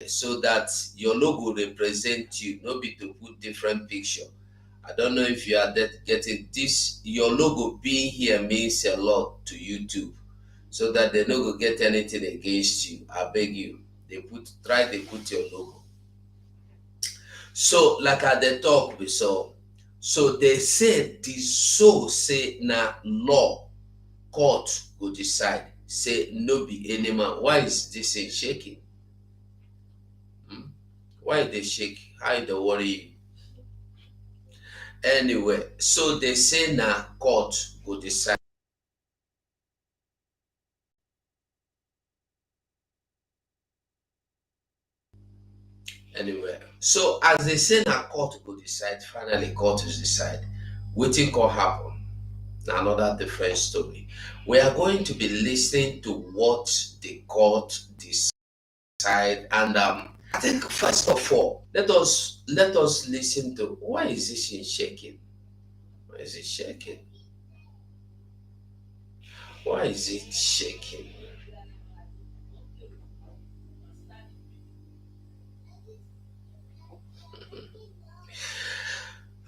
so that your logo represent you, no be to put different picture. I don't know if you are getting this. Your logo being here means a lot to YouTube, so that they no go get anything against you. I beg you, they put your logo. So like I dey talk before, so they say the soul say na law, court go decide. Say no be any man. Why is this thing shaking? Hmm? Why they shake? How they worry you? Anyway, so they say na court go decide. Anyway, so as they say na court go decide, finally court is decide. Wetin come happen? Na another different story. We are going to be listening to what the court decide, and I think first of all, let us listen to why is this thing shaking? Why is it shaking? Why is it shaking?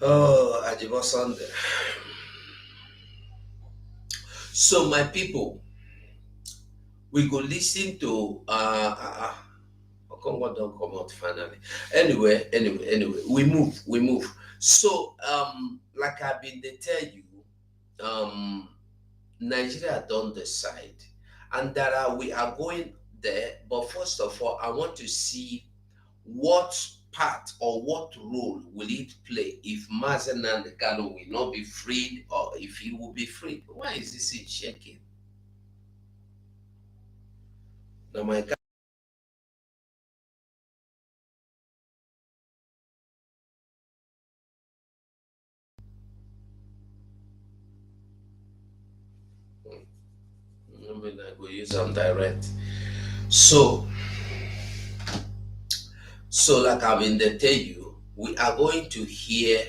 Oh, Ajibo Sunday. So my people, we go listen to Okongo don't come out finally. Anyway, we move. So like I've been they tell you, um Nigeria don't decide, and that we are going there. But first of all, I want to see what part or what role will it play if Mazen and Kano will not be freed, or if he will be freed. Why is this in shaking? Now my God, I mean I go use them direct. So like I've been there tell you, we are going to hear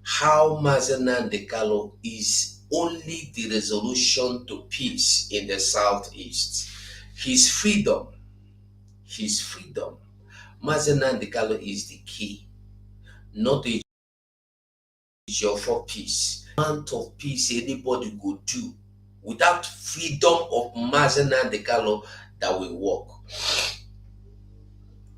how Mazen Dekalo is only the resolution to peace in the southeast. His freedom, his freedom. Mazen Dekalo is the key, not a job for peace. Amount of peace anybody could do without freedom of Mazen Dekalo that will work.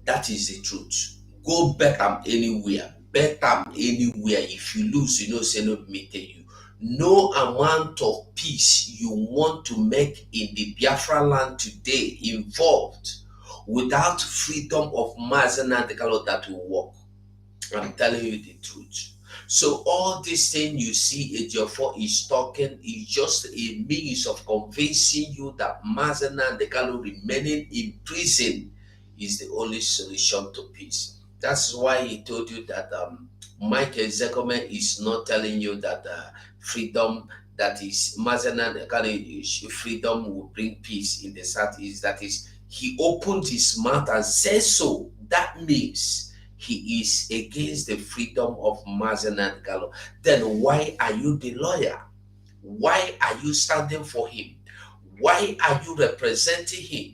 That is the truth. Go bet am anywhere. Bet am anywhere. If you lose, you know, say no me tell you. No amount of peace you want to make in the Biafra land today involved without freedom of Mazen Dekalo that will work. I'm telling you the truth. So all this thing you see Ejiofor is talking is just a means of convincing you that Mazen Dekalo remaining in prison is the only solution to peace. That's why he told you that Mike Ezekiel is not telling you that freedom, that is Mazen Dekalo freedom will bring peace in the southeast. That is, he opened his mouth and said so. That means he is against the freedom of Mazen Dekalo. Then why are you the lawyer? Why are you standing for him? Why are you representing him?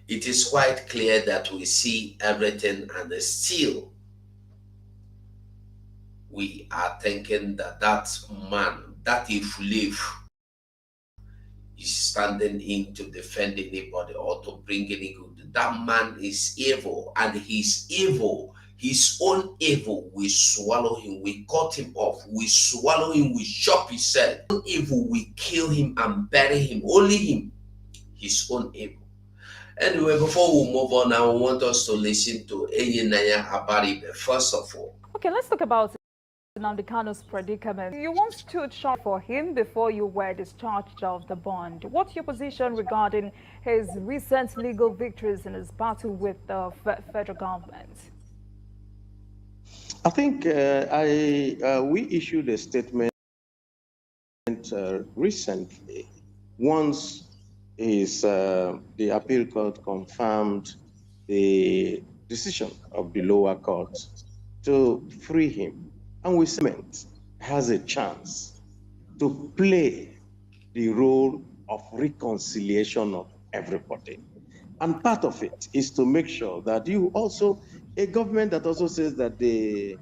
It is quite clear that we see everything, and still we are thinking that that man, that if live, is standing in to defend anybody or to bring any good. That man is evil, and he's evil. His own evil will swallow him. We cut him off. We swallow him. We chop his head. Evil, we kill him and bury him. Only him. His own evil. Anyway, before we move on, I want us to listen to Enyinnaya Abaribe first of all. Okay, let's talk about Nnamdi Kanu's predicament. You once stood short for him before you were discharged of the bond. What's your position regarding his recent legal victories in his battle with the federal government? I think we issued a statement recently. Once the appeal court confirmed the decision of the lower court to free him, and we cement has a chance to play the role of reconciliation of everybody. And part of it is to make sure that you also, a government that also says that they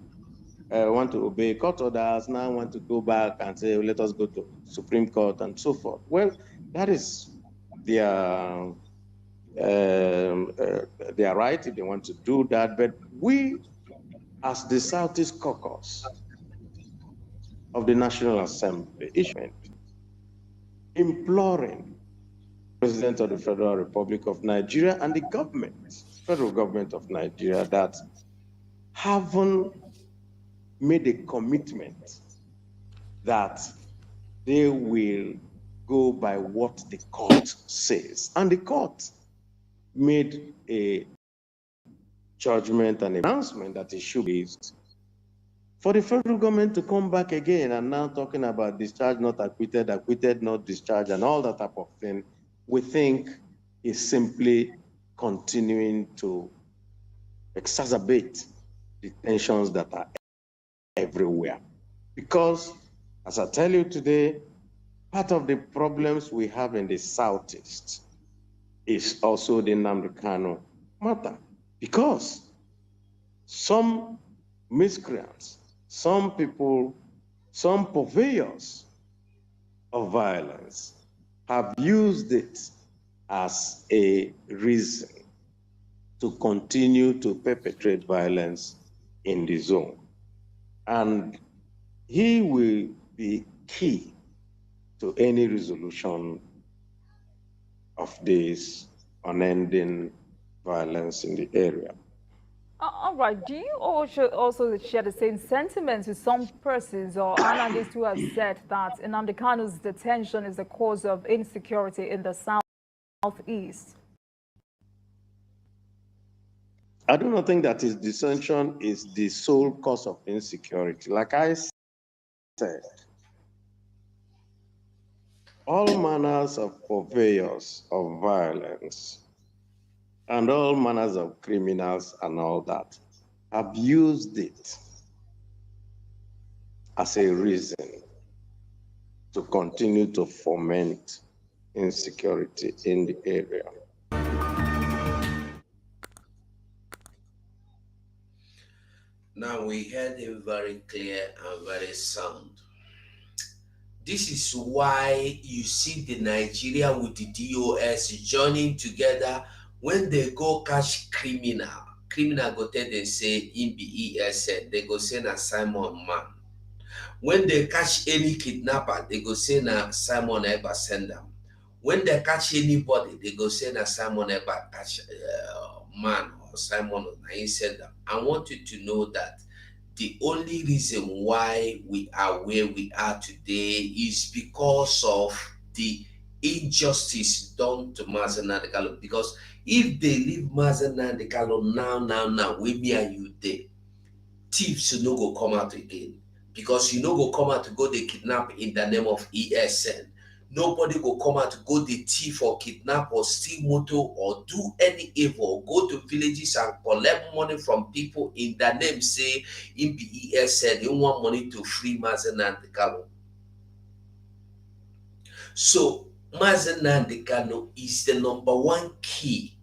want to obey court orders, now want to go back and say, let us go to Supreme Court and so forth. Well, that is their right if they want to do that. But we, as the Southeast Caucus of the National Assembly, imploring the President of the Federal Republic of Nigeria and the government, federal government of Nigeria, that haven't made a commitment that they will go by what the court says. And the court made a judgment and announcement that it should be for the federal government to come back again and now talking about discharge not acquitted, acquitted not discharged, and all that type of thing, we think is simply continuing to exacerbate the tensions that are everywhere. Because, as I tell you today, part of the problems we have in the Southeast is also the Nnamdi Kanu matter. Because some miscreants, some people, some purveyors of violence have used it as a reason to continue to perpetrate violence in the zone. And he will be key to any resolution of this unending violence in the area. All right. Do you also share the same sentiments with some persons or analysts who have said that Nnamdi Kanu's detention is the cause of insecurity in the Southeast? I do not think that his detention is the sole cause of insecurity. Like I said, all manners of purveyors of violence and all manners of criminals and all that have used it as a reason to continue to foment insecurity in the area. Now we heard him very clear and very sound. This is why you see the Nigeria with the DOS joining together. When they go catch criminal go tell them say in be ESN, they go say na Simon man. When they catch any kidnapper, they go say na Simon ever send them. When they catch anybody, they go say na Simon ever catch man or Simon na send them. I want you to know that the only reason why we are where we are today is because of the injustice done to Mazi Nnamdi Kanu. Because if they leave Mazi Nnamdi Kanu now, where me and you there, thieves no go come out again. Because you no go come out to go the kidnap in the name of ESN. Nobody go come out to go the thief or kidnap or steal motor or do any evil, go to villages and collect money from people in the name say in the ESN, you want money to free Mazi Nnamdi Kanu. So Mazi Nnamdi Kanu is the number one key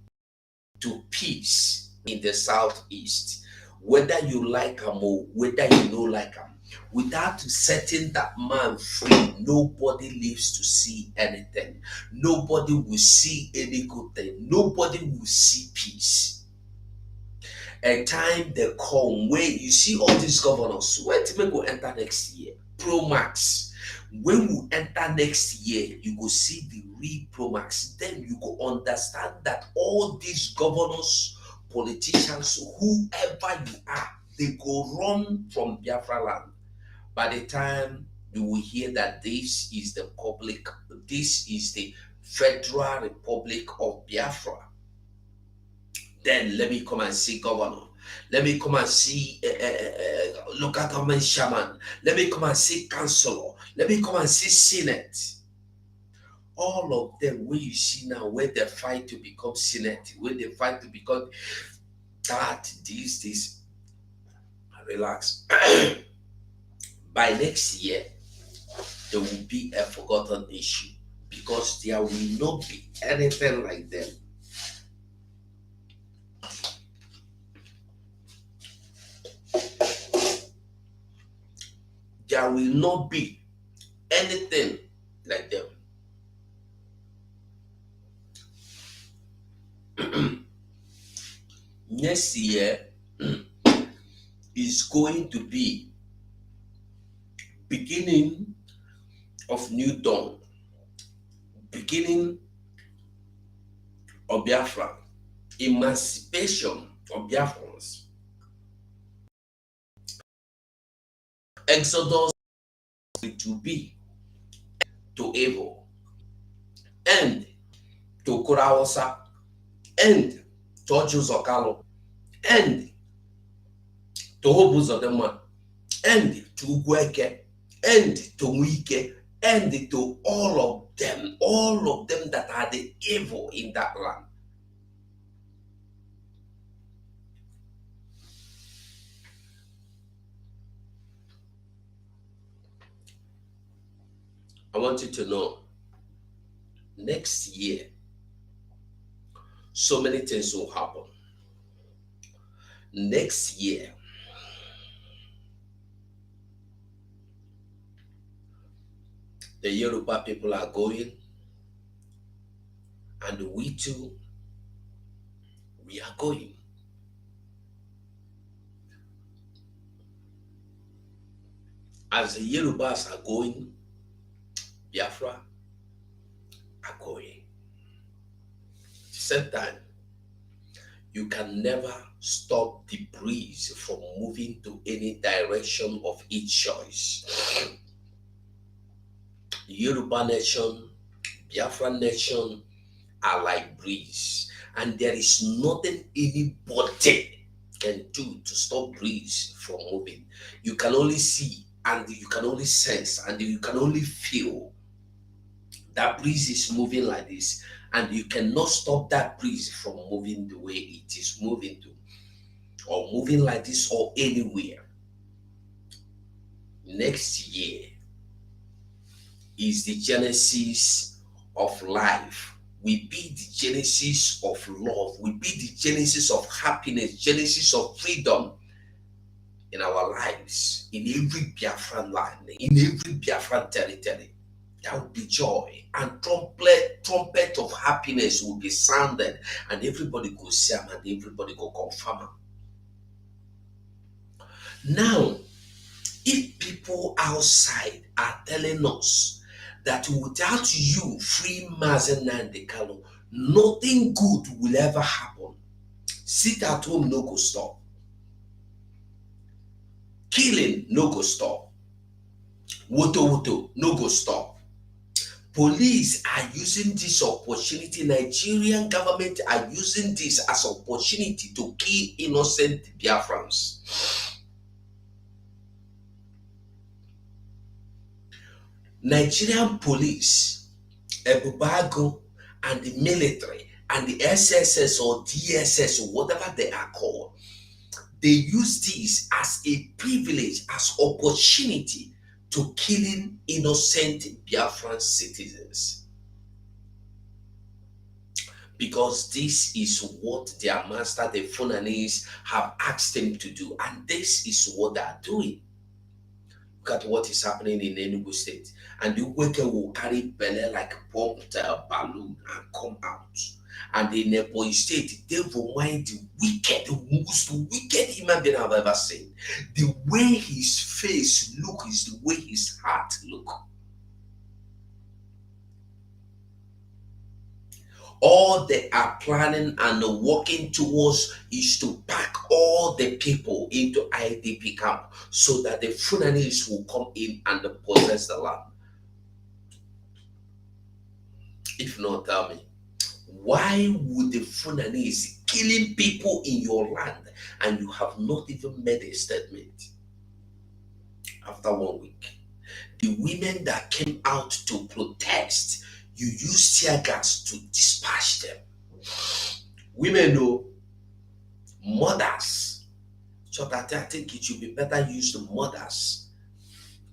to peace in the Southeast. Whether you like him or whether you don't like him, without setting that man free, nobody lives to see anything. Nobody will see any good thing. Nobody will see peace. A time they come where you see all these governors, where to go enter next year? Pro Max. When we enter next year, you go see the real Pro Max. Then you go understand that all these governors, politicians, whoever you are, they go run from Biafra land. By the time you will hear that this is the Federal Republic of Biafra, then let me come and see governor. Let me come and see local government chairman. Let me come and see councillor. Let me come and see senate. All of them, where you see now, where they fight to become senate, where they fight to become that, this. Relax. By next year, there will be a forgotten issue because there will not be anything like them. will not be anything like them. Next year is going to be beginning of new dawn, beginning of Biafra, emancipation of Biafrans, exodus to be to evil, end to Kurawasa, end to Ojuzokalo, end to Hobuzodema, end to Ugweke, end to Wike, end to all of them that are the evil in that land. I want you to know, next year, so many things will happen. Next year, the Yoruba people are going, and we too, we are going. As the Yorubas are going, Biafra are going. At the same time, you can never stop the breeze from moving to any direction of its choice. The Yoruba nation, Biafra nation are like breeze, and there is nothing anybody can do to stop breeze from moving. You can only see, and you can only sense, and you can only feel that breeze is moving like this, and you cannot stop that breeze from moving the way it is moving to, or moving like this, or anywhere. Next year is the genesis of life. We be the genesis of love. We be the genesis of happiness, genesis of freedom in our lives, in every Biafran land, in every Biafran territory. There will be joy, and trumpet of happiness will be sounded, and everybody go see them, and everybody go confirm them. Now, if people outside are telling us that without you, free Mazi Nnamdi Kanu, nothing good will ever happen. Sit at home no go stop. Killing no go stop. Woto no go stop. Police are using this opportunity, Nigerian government are using this as an opportunity to kill innocent Biafrans. Nigerian police, Ebubago, and the military, and the SSS or DSS or whatever they are called, they use this as a privilege, as opportunity to killing innocent Biafran citizens. Because this is what their master, the Fulanese, have asked them to do, and this is what they are doing. Look at what is happening in Enugu State. And the Uweke will carry Bele like a pumped balloon and come out. And in Ebonyi State, they will mind the wicked, the most wicked human being I've ever seen. The way his face look is the way his heart look. All they are planning and working towards is to pack all the people into IDP camp so that the Fulanese will come in and possess the land. If not, tell me, why would the Fulanese killing people in your land and you have not even made a statement? After 1 week, the women that came out to protest, you use tear gas to dispatch them. Women know, mothers. So that I think it should be better use the mothers.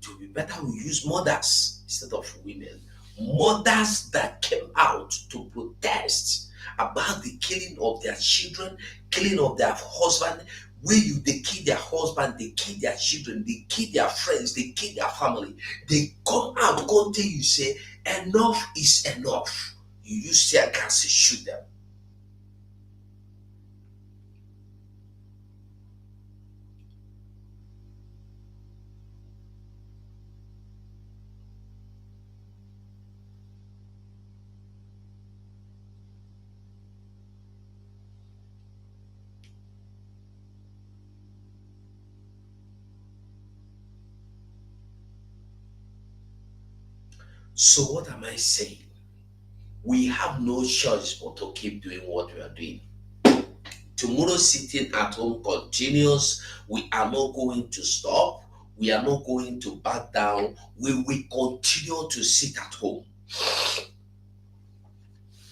It would be better we use mothers instead of women. Mothers that came out to protest about the killing of their children, killing of their husband, where they kill their husband, they kill their children, they kill their friends, they kill their family. They come out, go tell you, say, enough is enough. You use tear gas to shoot them. So what am I saying? We have no choice but to keep doing what we are doing. Tomorrow sitting at home continues. We are not going to stop. We are not going to back down. We will continue to sit at home.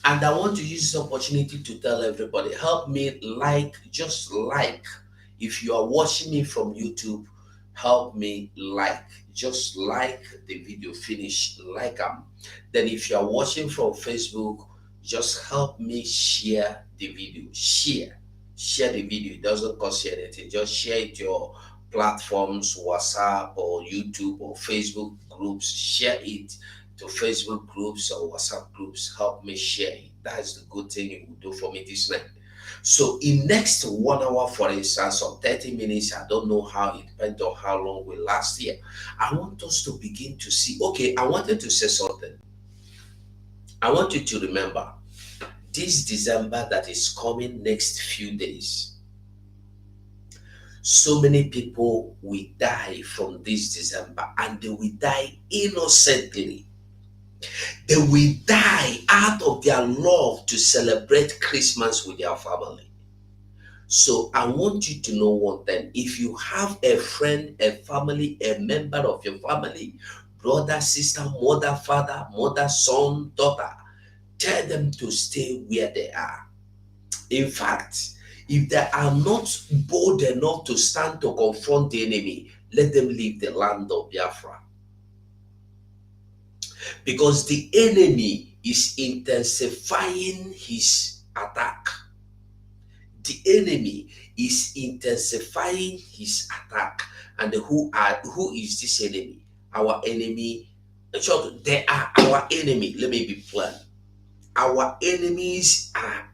And I want to use this opportunity to tell everybody, help me just like. If you are watching me from YouTube, help me like. Just like the video, finish, like them. Then if you are watching from Facebook, just help me share the video. Share the video. It doesn't cost you anything. Just share it to your platforms, WhatsApp or YouTube or Facebook groups. Share it to Facebook groups or WhatsApp groups. Help me share it. That's the good thing you will do for me this night. So in next 1 hour, for instance, or 30 minutes, I don't know how, it depends on how long we last here. I want us to begin to see, okay, I wanted to say something. I want you to remember this December that is coming next few days. So many people will die from this December, and they will die innocently. They will die out of their love to celebrate Christmas with their family. So I want you to know one thing. If you have a friend, a family, a member of your family, brother, sister, mother, father, mother, son, daughter, tell them to stay where they are. In fact, if they are not bold enough to stand to confront the enemy, let them leave the land of Biafra. Because the enemy is intensifying his attack. The enemy is intensifying his attack. And who is this enemy? Our enemy. In short, they are our enemy. Let me be plain. Our enemies are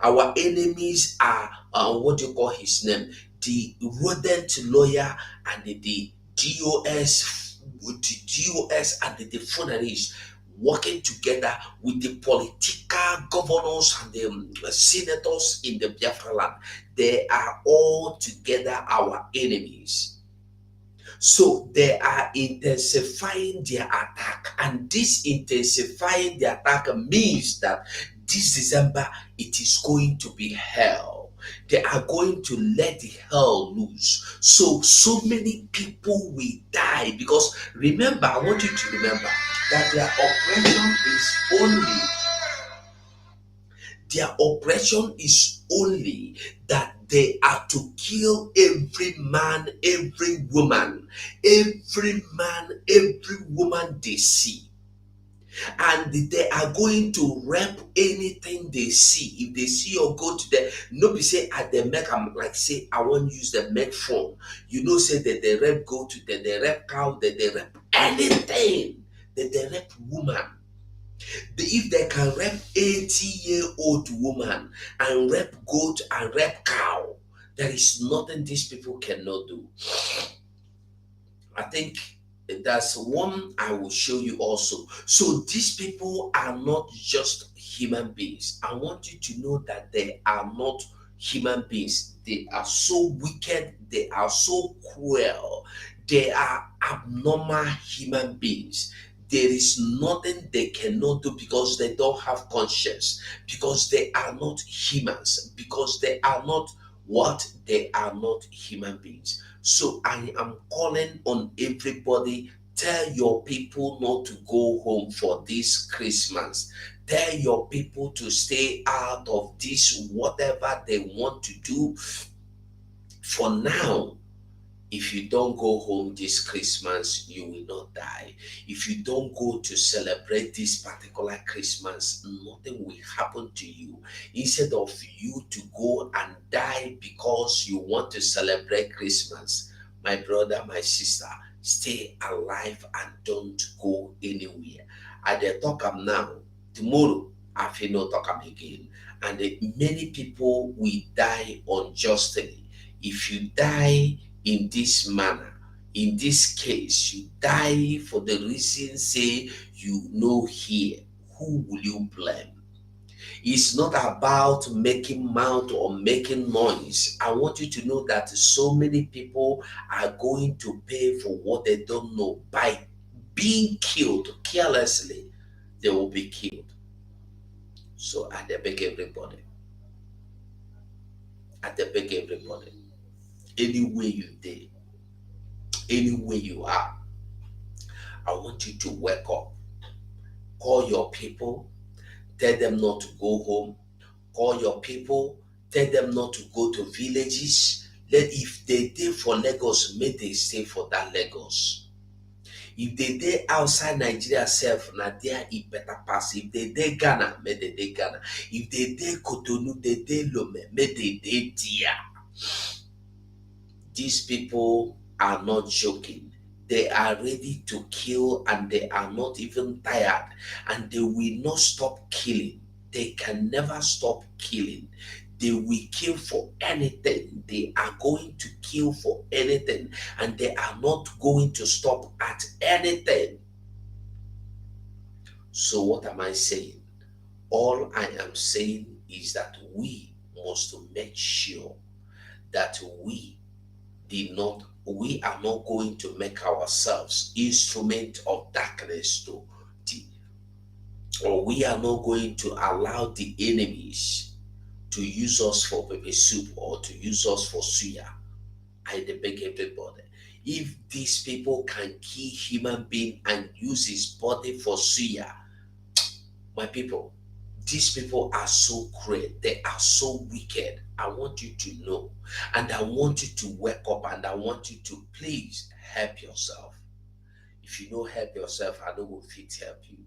our enemies are what do you call his name? The rodent lawyer and the DOS, with the DOS and the fundraisers working together with the political governors and the senators in the Biafra land. They are all together our enemies. So they are intensifying their attack, and this intensifying the attack means that this December it is going to be hell. They are going to let the hell loose. So many people will die, because remember, I want you to remember that their operation is only that they are to kill every man, every woman they see. And they are going to rape anything they see. If they see or go to them, nobody say at the make, I'm like say I won't use the make phone. You know, say that they rape goat, that they rape cow, that they rape anything, that they rape woman. If they can rape 80-year-old woman and rape goat and rape cow, there is nothing these people cannot do. I think that's one I will show you also. So these people are not just human beings. I want you to know that they are not human beings. They are so wicked. They are so cruel. They are abnormal human beings. There is nothing they cannot do, because they don't have conscience, because they are not humans, because they are not what? They are not human beings. So I am calling on everybody, tell your people not to go home for this Christmas. Tell your people to stay out of this, whatever they want to do for now. If you don't go home this Christmas, you will not die. If you don't go to celebrate this particular Christmas, nothing will happen to you. Instead of you to go and die because you want to celebrate Christmas, my brother, my sister, stay alive and don't go anywhere. I dey talk am now. Tomorrow, I feel no talk am again. And many people will die unjustly. If you die in this manner, in this case, you die for the reason say you know here, who will you blame? It's not about making mouth or making noise. I want you to know that so many people are going to pay for what they don't know. By being killed carelessly, they will be killed. So I beg everybody, anywhere you did, anywhere you are, I want you to wake up. Call your people, tell them not to go home. Call your people, tell them not to go to villages. If they did for Lagos, may they stay for that Lagos. If they did outside Nigeria self, na there it better pass. If they did Ghana, may they did Ghana. If they did Cotonou, they did Lome, may they did there. These people are not joking. They are ready to kill and they are not even tired, and they will not stop killing. They can never stop killing. They will kill for anything. They are going to kill for anything, and they are not going to stop at anything. So what am I saying? All I am saying is that we must make sure that we are not going to make ourselves instrument of darkness or we are not going to allow the enemies to use us for pepper soup or to use us for suya. I beg everybody, if these people can kill human being and use his body for suya, my people, these people are so cruel. They are so wicked. I want you to know, and I want you to wake up, and I want you to please help yourself. If you don't help yourself, I know will fit help you.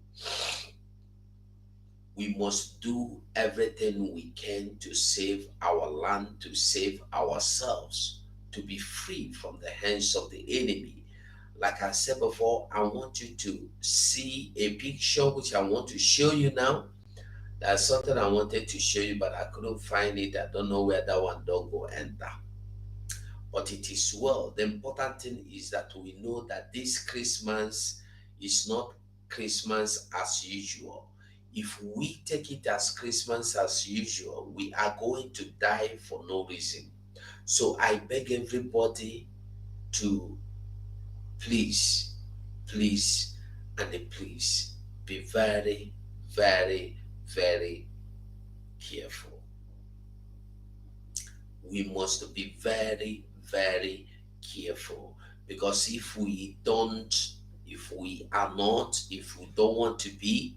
We must do everything we can to save our land, to save ourselves, to be free from the hands of the enemy. Like I said before, I want you to see a picture which I want to show you now. That's something I wanted to show you, but I couldn't find it. I don't know where that one don't go enter. But it is well. The important thing is that we know that this Christmas is not Christmas as usual. If we take it as Christmas as usual, we are going to die for no reason. So I beg everybody to please be very, very, very careful. We must be very, very careful, because if we don't want to be,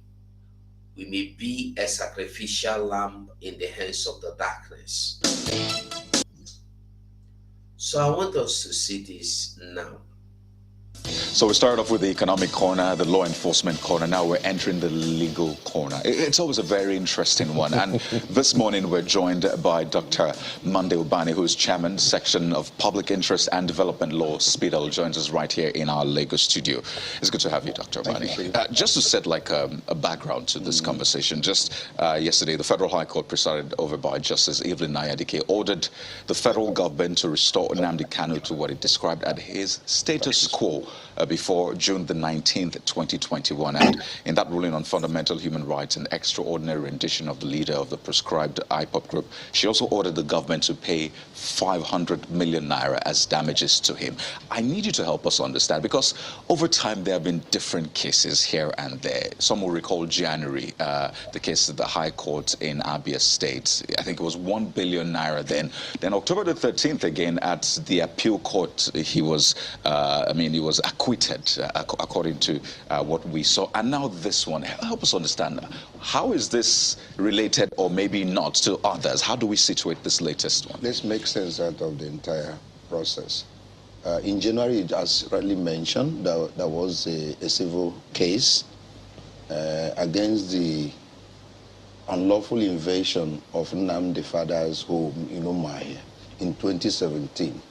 we may be a sacrificial lamb in the hands of the darkness. So I want us to see this now. So we started off with the economic corner, the law enforcement corner. Now we're entering the legal corner. It's always a very interesting one. And this morning we're joined by Dr. Monday Ubani, who is chairman, section of public interest and development law, SPIDL, joins us right here in our Lagos studio. It's good to have you, Dr. Ubani. Just to set like a background to this conversation, just yesterday, the Federal High Court, presided over by Justice Evelyn Nayadike, ordered the federal government to restore Nnamdi Kanu to what it described as his status quo before June the 19th, 2021. And in that ruling on fundamental human rights and extraordinary rendition of the leader of the proscribed IPOP group, she also ordered the government to pay 500 million naira as damages to him. I need you to help us understand, because over time there have been different cases here and there. Some will recall January, the case of the High Court in Abia State. I think it was 1 billion naira then. Then October the 13th again at the appeal court, he was acquitted according to what we saw. And now this one, help us understand, how is this related or maybe not to others? How do we situate this latest one? Let's make sense out of the entire process. In January, as rightly mentioned, there was a civil case against the unlawful invasion of Nnamdi Father's home in Umuahia in 2017.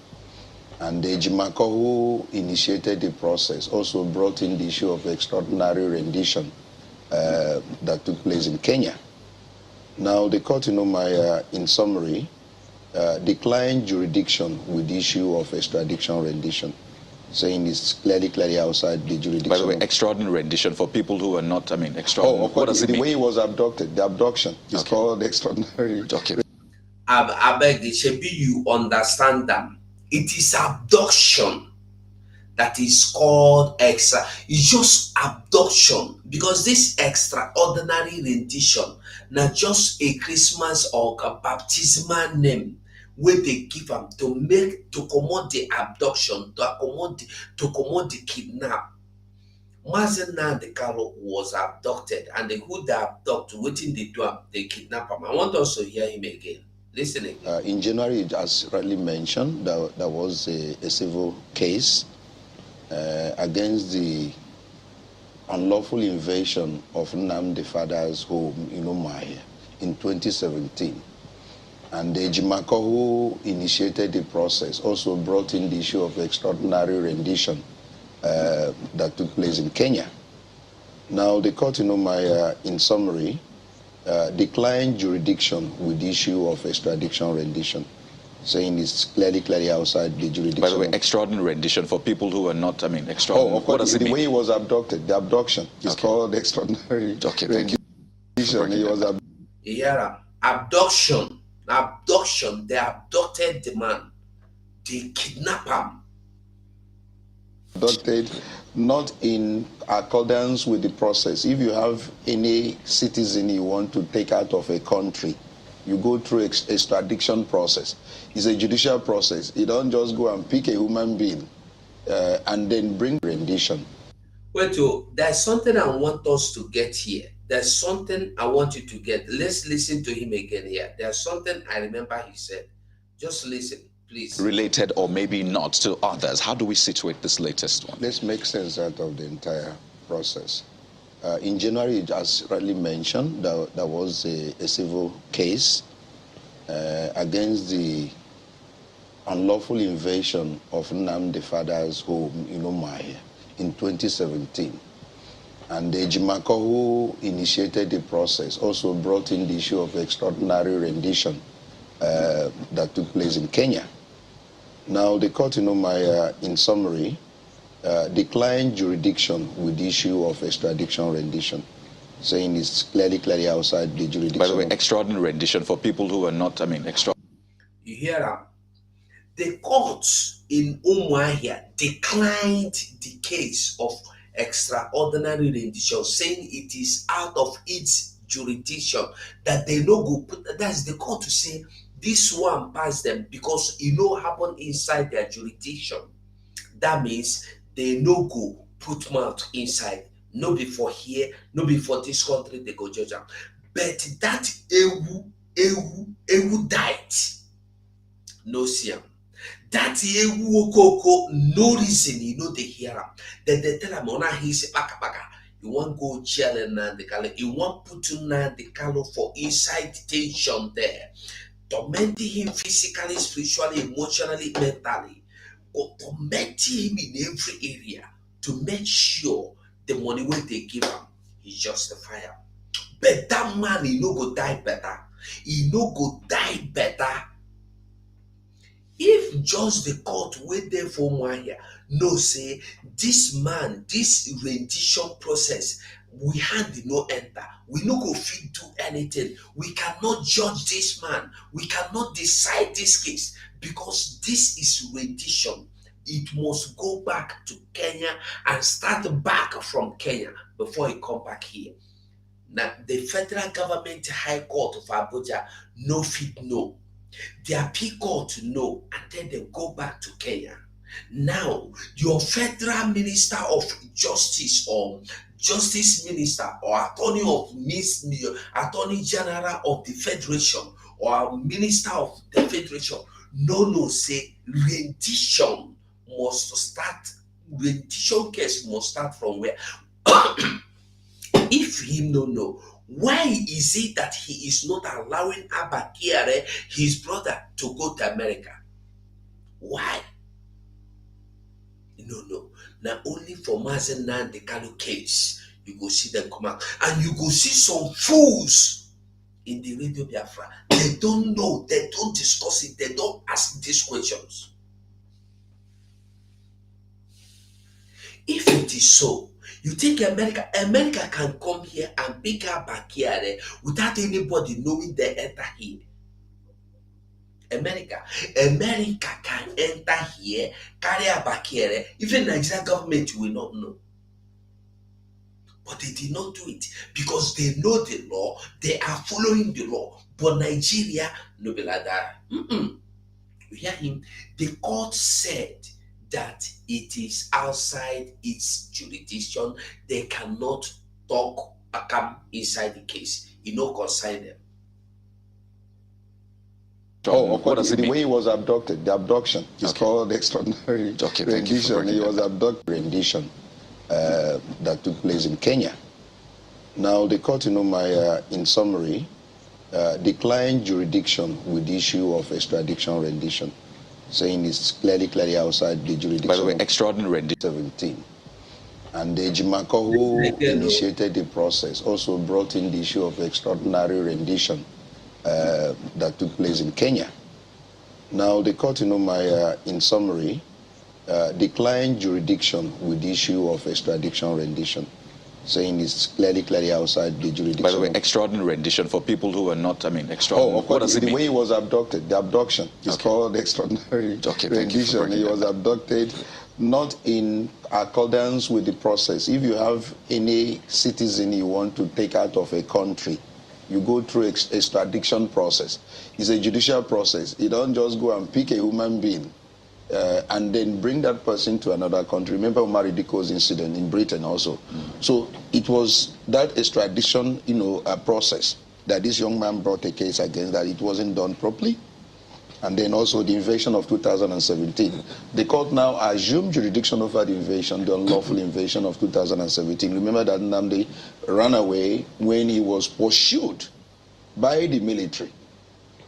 And the Ejimako who initiated the process also brought in the issue of extraordinary rendition that took place in Kenya. Now, the court in Umuahia, in summary, declined jurisdiction with the issue of extradition rendition, saying it's clearly outside the jurisdiction. By the way, extraordinary rendition for people who are not, extraordinary. Oh, of course, what does it mean? The way he was abducted, the abduction is called extraordinary. Okay. I beg the Shebi, you understand them. It is abduction that is called extra. It's just abduction because this extraordinary rendition, not just a Christmas or a baptismal name where they give them to commode the abduction, to commode the kidnap. Mazen Nnamdi Kanu was abducted, and who they abduct, waiting they do, they kidnap him. I want us to hear him again. Listen again. In January, as rightly mentioned, there was a civil case against the unlawful invasion of Nnamdi Father's home in Umuahia in 2017. And the Ejimako who initiated the process also brought in the issue of extraordinary rendition that took place in Kenya. Now, the court in Umuahia, in summary, declined jurisdiction with the issue of extradition rendition, saying it's clearly outside the jurisdiction. By the way, extraordinary rendition for people who are not, extraordinary. Oh, of course, what does it mean? The way he was abducted, the abduction is called extraordinary. Okay, thank you. He was abduction. Abduction. They abducted the man. They kidnapped him. Abducted, not in accordance with the process. If you have any citizen you want to take out of a country, you go through extradition process. It's a judicial process. You don't just go and pick a human being and then bring rendition. Wait, there's something I want us to get here. There's something I want you to get. Let's listen to him again here. There's something I remember he said. Just listen, please. Related or maybe not to others. How do we situate this latest one? Let's make sense out of the entire process. In January, as rightly mentioned, there was a civil case against the unlawful invasion of Nnamdi Father's home in Umuahia in 2017. And the Ejimako who initiated the process also brought in the issue of extraordinary rendition that took place in Kenya. Now, the court in Umuahia, in summary, declined jurisdiction with the issue of extradition rendition, saying it's clearly outside the jurisdiction. By the way, extraordinary rendition for people who are not, extraordinary. You hear that? The court in Umuahia declined the case of extraordinary rendition, saying it is out of its jurisdiction, that they no go put. That's the court to say this one pass them because it no happen inside their jurisdiction. That means they no go put mouth inside. No before here, no before this country they go judge them. But that Ewu died. No see him. That Ewu Okoko, no reason you know they hear him. Then they tell him, "Ona he say baka baka. You want go jail and Nnamdi Kanu. You want put Nnamdi Kanu for inside detention there, tormenting him physically, spiritually, emotionally, mentally, or tormenting him in every area to make sure the money when they give him, he justify him. But that man, he no go die better. He no go die better. If just the court wait there for 1 year, no say this man, this rendition process, we hand no enter. We no go fit do anything. We cannot judge this man. We cannot decide this case because this is rendition. It must go back to Kenya and start back from Kenya before it come back here. Now, the federal government high court of Abuja no fit no. The appeal court no, and then they go back to Kenya. Now, your federal minister of justice or justice minister or attorney general of the federation or minister of the federation no say rendition must start, rendition case must start from where? If he no know, why is it that he is not allowing Abba Kyari, his brother, to go to America? Why? No. Now only for Mazen Nnamdi Kanu case, you go see them come out. And you go see some fools in the Radio Biafra. They don't know, they don't discuss it, they don't ask these questions. If it is so, you think America can come here and pick up Kyari without anybody knowing they enter here? America can enter here, carry Abba Kyari, even Nigerian government will not know. But they did not do it because they know the law, they are following the law. But Nigeria, no be like that. You hear him? The court said that it is outside its jurisdiction. They cannot talk or come inside the case. You know, concern them. What does it mean? The way he was abducted, the abduction is called extraordinary rendition. He was abducted rendition that took place in Kenya. Now, the court in Umuahia, in summary, declined jurisdiction with the issue of extradition rendition, saying it's clearly outside the jurisdiction. By the way, extraordinary rendition. 17. And the Ejimako, who initiated the process, also brought in the issue of extraordinary rendition that took place in Kenya. Now, the court in Umuahia, in summary, declined jurisdiction with the issue of extradition rendition, saying it's clearly outside the jurisdiction. By the way, extraordinary rendition for people who are not, extraordinary. What does it mean? The way he was abducted, the abduction is called extraordinary rendition. He was abducted not in accordance with the process. If you have any citizen you want to take out of a country, you go through extradition process. It's a judicial process. You don't just go and pick a human being and then bring that person to another country. Remember Umar Diko's incident in Britain also. So it was that extradition, process that this young man brought a case against, that it wasn't done properly. And then also the invasion of 2017. The court now assumed jurisdiction over the invasion, the unlawful invasion of 2017. Remember that Nnamdi ran away when he was pursued by the military,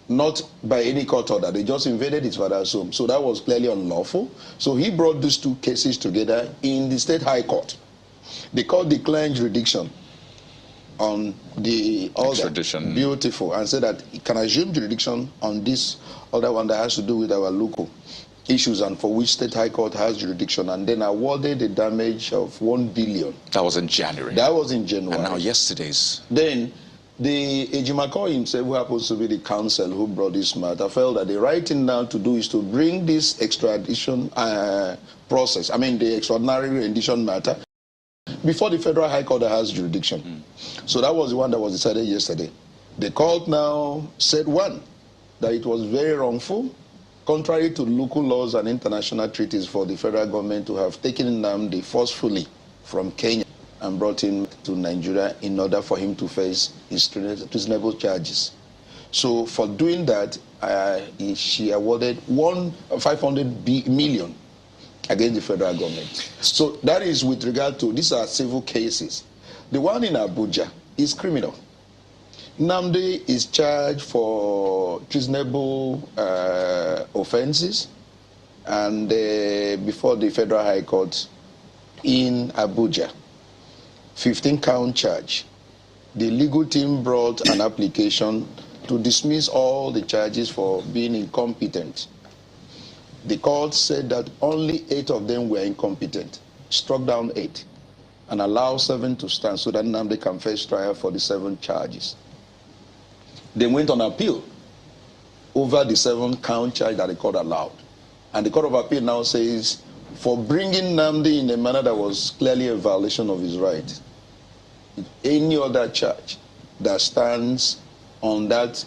not by any court order. They just invaded his father's home. So that was clearly unlawful. So he brought these two cases together in the State High Court. The court declined jurisdiction on the other, beautiful, and said that it can assume jurisdiction on this other one that has to do with our local issues and for which State High Court has jurisdiction, and then awarded a damage of 1 billion. That was in January. That was in January. And now yesterday's. Then the Ejimako himself, who happens to be the counsel who brought this matter, felt that the right thing now to do is to bring this extradition process, the extraordinary rendition matter, before the Federal High Court that has jurisdiction. So that was the one that was decided yesterday. The court now said, one, that it was very wrongful, contrary to local laws and international treaties, for the federal government to have taken Nnamdi forcefully from Kenya and brought him to Nigeria in order for him to face his treasonable charges. So for doing that, she awarded 500 million against the federal government. So that is with regard to, these are civil cases. The one in Abuja is criminal. Nnamdi is charged for treasonable offenses, and before the Federal High Court in Abuja, 15-count charge. The legal team brought an application to dismiss all the charges for being incompetent. The court said that only 8 of them were incompetent, struck down 8, and allowed 7 to stand so that Nnamdi can face trial for the 7 charges. They went on appeal over the 7-count charge that the court allowed. And the Court of Appeal now says, for bringing Nnamdi in a manner that was clearly a violation of his right, any other charge that stands on that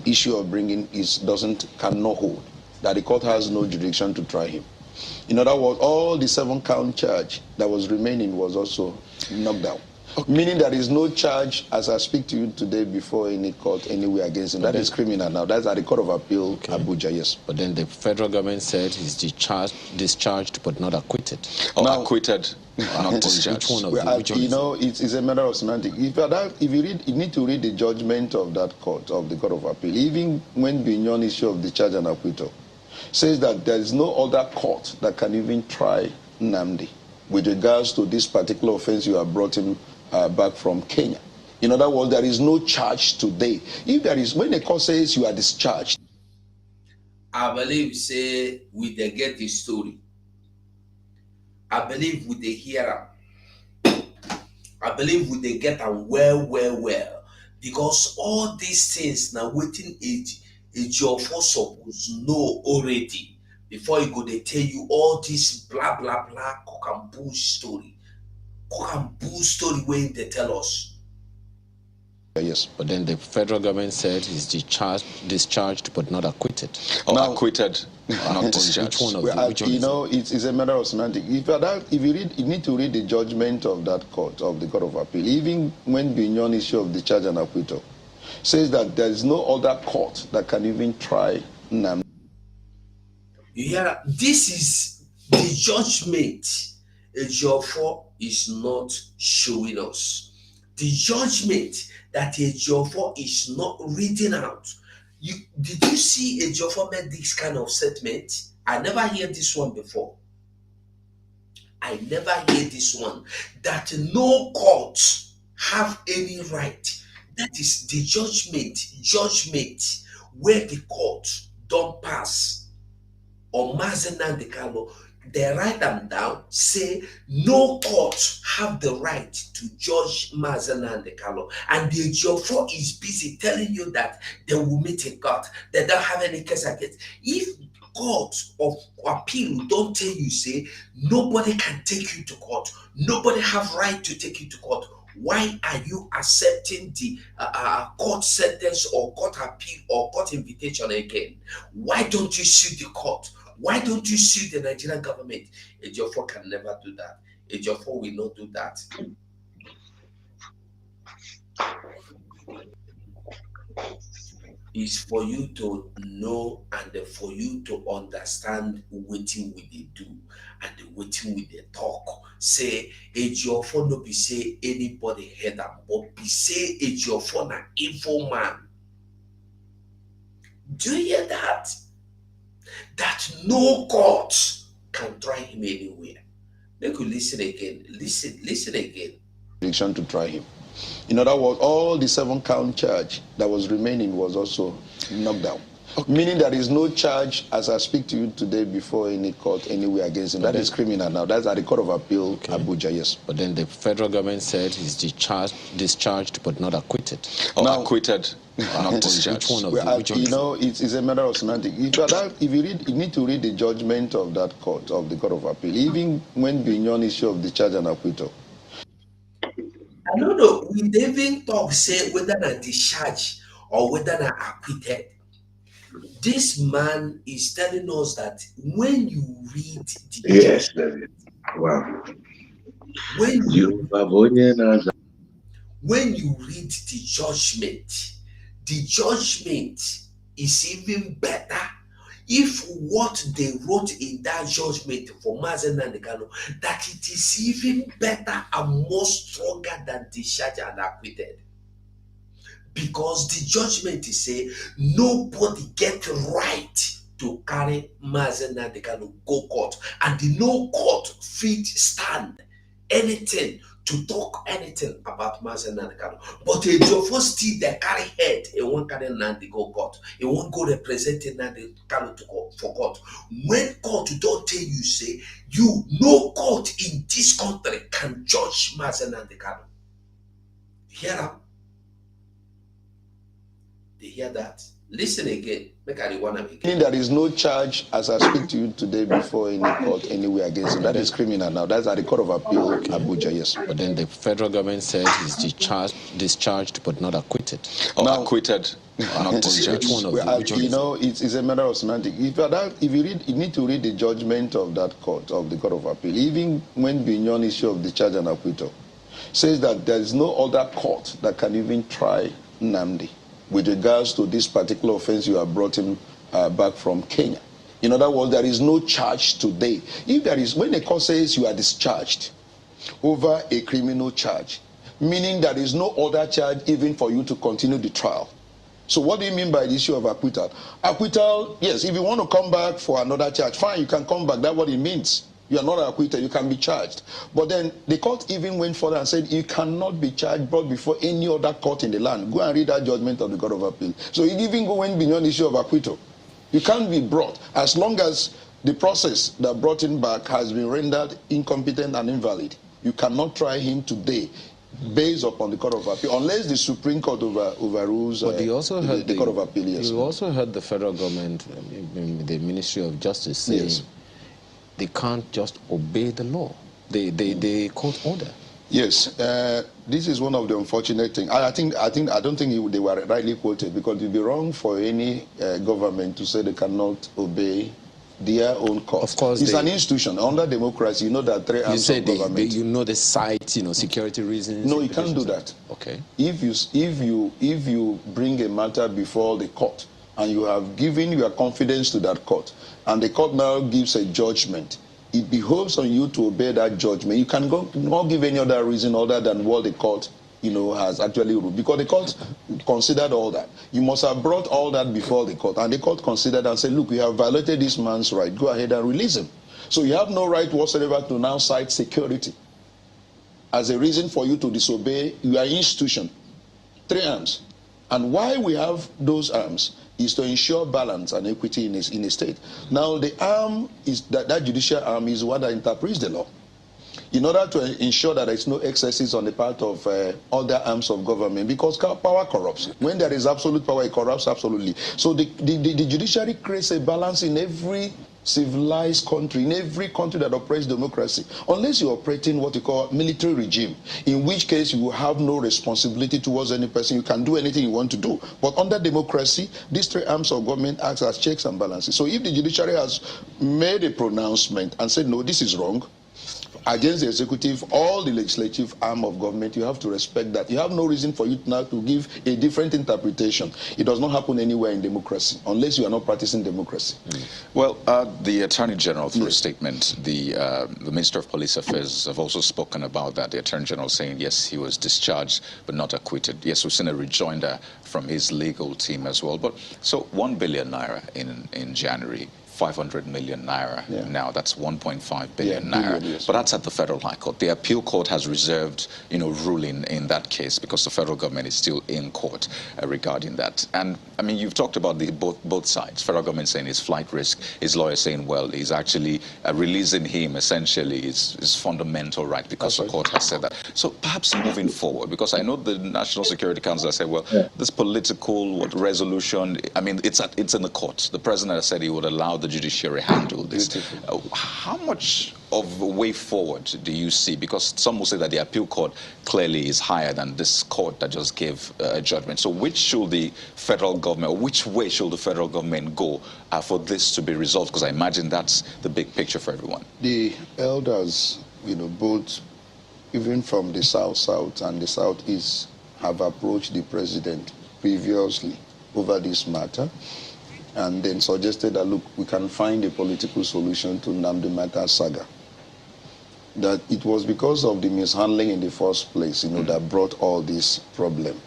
issue of bringing cannot hold, that the court has no jurisdiction to try him. In other words, all the 7-count charge that was remaining was also knocked down. Okay. Meaning there is no charge as I speak to you today before any court anywhere against him. That is criminal now. That's at the Court of Appeal, okay. Abuja, yes. But then the federal government said he's discharged but not acquitted. Oh, now, acquitted, not discharged. You know, it's a matter of semantics. If you read, you need to read the judgment of that court, of the Court of Appeal. Even when beyond issue of discharge and acquittal, says that there is no other court that can even try Nnamdi with regards to this particular offense you have brought him back from Kenya. In other words, there is no charge today. If there is, when the court says you are discharged, I believe say we they get the story. I believe we they hear them. I believe we they get them well. Because all these things now waiting age your force suppose know already before you go they tell you all this blah cock and bull story. Cock and bull story when they tell us. Yes, but then the federal government said he's discharged but not acquitted. Oh, now, acquitted, not discharged. You know, it's a matter of semantics. If you read, you need to read the judgment of that court, of the Court of Appeal. Even when beyond issue of discharge and acquittal, says that there is no other court that can even try Nnamdi. You hear that? This is the judgment Ejiofor is not showing us. The judgment that Ejiofor is not reading out. Did you see Ejiofor make this kind of statement? I never hear this one before. I never hear this one. That no court have any right. That is the judgment where the court don't pass on Mazi Nnamdi Kanu. They write them down, say no court have the right to judge Mazi Nnamdi Kanu. And the Ejiofor is busy telling you that they will meet in court. They don't have any case against. If court of appeal don't tell you, say nobody can take you to court, nobody have right to take you to court, why are you accepting the court sentence or court appeal or court invitation again? Why don't you sue the court? Why don't you sue the Nigerian government? Ejiofor can never do that. Ejiofor will not do that. It's for you to know and for you to understand what we do and what we talk. Say Ejiofor no be say anybody heard them, but be say Ejiofor na evil man. Do you hear that? That no court can try him anywhere. Make you listen again. Listen again. To try him. In other words, all the 7-count charge that was remaining was also knocked down. Okay. Meaning there is no charge as I speak to you today before any court anywhere against him. That is criminal now. That's at the Court of Appeal, okay. Abuja, yes. But then the federal government said he's discharged but not acquitted. Oh, now, acquitted, not discharged. You know, it's a matter of semantics. If you read, you need to read the judgment of that court, of the Court of Appeal. Even when beyond issue of discharge and acquittal. I don't know. We even talk say whether na discharge or whether na acquitted. This man is telling us that when you read the judgment, wow. When you read the judgment is even better. If what they wrote in that judgment for Mazi Nnamdi Kanu, that it is even better and more stronger than discharge and acquitted. Because the judgment is say nobody get right to carry Mazi Nnamdi Kanu go court, and the no court fit stand anything to talk anything about Mazi Nnamdi Kanu. But Ejiofor still they carry head. He won't carry Nnamdi go court. He won't go represent Nnamdi Kanu to court for court. When court don't tell you, say you no court in this country can judge Mazi Nnamdi Kanu. Hear that? They hear that? Listen again. Make I rewind again. There is no charge as I speak to you today before any court anywhere against him. That is criminal now. That's at the Court of Appeal, okay. Abuja, yes. But then the federal government said he's discharged but not acquitted. Oh, now, acquitted, not discharged. You know, it's a matter of semantics. If you read, you need to read the judgment of that court, of the Court of Appeal. Even when beyond issue of discharge and acquittal, says that there is no other court that can even try Nnamdi with regards to this particular offense you have brought him back from Kenya. In other words, there is no charge today. If there is, when a court says you are discharged over a criminal charge, meaning there is no other charge even for you to continue the trial. So what do you mean by the issue of acquittal? Acquittal, yes, if you want to come back for another charge, fine, you can come back. That's what it means. You are not acquitted, you can be charged. But then the court even went further and said you cannot be charged, brought before any other court in the land. Go and read that judgment of the Court of Appeal. So it even went beyond the issue of acquittal. You can't be brought as long as the process that brought him back has been rendered incompetent and invalid. You cannot try him today based upon the Court of Appeal, unless the Supreme Court overrules but you also heard the Court of Appeal. Yes. You also heard the federal government, the Ministry of Justice, saying yes. they can't just obey the law. They court order. Yes, this is one of the unfortunate things. I don't think they were rightly quoted, because it would be wrong for any government to say they cannot obey their own court. Of course, it's an institution under democracy. You know that three arms of government. You know the site, security reasons. No, you can't do that. Okay. If you bring a matter before the court and you have given your confidence to that court, and the court now gives a judgment, it behoves on you to obey that judgment. You can not give any other reason other than what the court, has actually ruled, because the court considered all that. You must have brought all that before the court, and the court considered and said, look, we have violated this man's right. Go ahead and release him. So you have no right whatsoever to now cite security as a reason for you to disobey your institution. Three arms. And why we have those arms is to ensure balance and equity in a state. Now, the arm is that judicial arm is one that interprets the law, in order to ensure that there is no excesses on the part of other arms of government, because power corrupts. When there is absolute power, it corrupts absolutely. So the judiciary creates a balance in every civilized country, in every country that operates democracy, unless you're operating what you call military regime, in which case you will have no responsibility towards any person. You can do anything you want to do. But under democracy, these three arms of government act as checks and balances. So if the judiciary has made a pronouncement and said, no, this is wrong, against the executive or the legislative arm of government, you have to respect that. You have no reason for you now to give a different interpretation. It does not happen anywhere in democracy, unless you are not practicing democracy. Well, the Attorney General, through a statement, the Minister of Police Affairs have also spoken about that. The Attorney General saying, yes, he was discharged, but not acquitted. Yes, we've seen a rejoinder from his legal team as well. But so 1 billion naira in January. 500 million naira now. That's 1.5 billion naira. Yes. But that's at the Federal High Court. The Appeal Court has reserved, ruling in that case, because the federal government is still in court regarding that. And I mean, you've talked about both sides. Federal government saying it's flight risk. His lawyer saying, well, he's actually releasing him essentially is fundamental right, because the court has said that. So perhaps moving forward, because I know the National Security Council has said, well, this political resolution, I mean, it's in the court. The president has said he would allow the judiciary handle this. How much of a way forward do you see? Because some will say that the appeal court clearly is higher than this court that just gave a judgment. So which should the federal government, or which way should the federal government go for this to be resolved? Because I imagine that's the big picture for everyone. The elders, both even from the south and the southeast, have approached the president previously over this matter, and then suggested that, look, we can find a political solution to Nnamdi Matter saga. That it was because of the mishandling in the first place, that brought all this problem.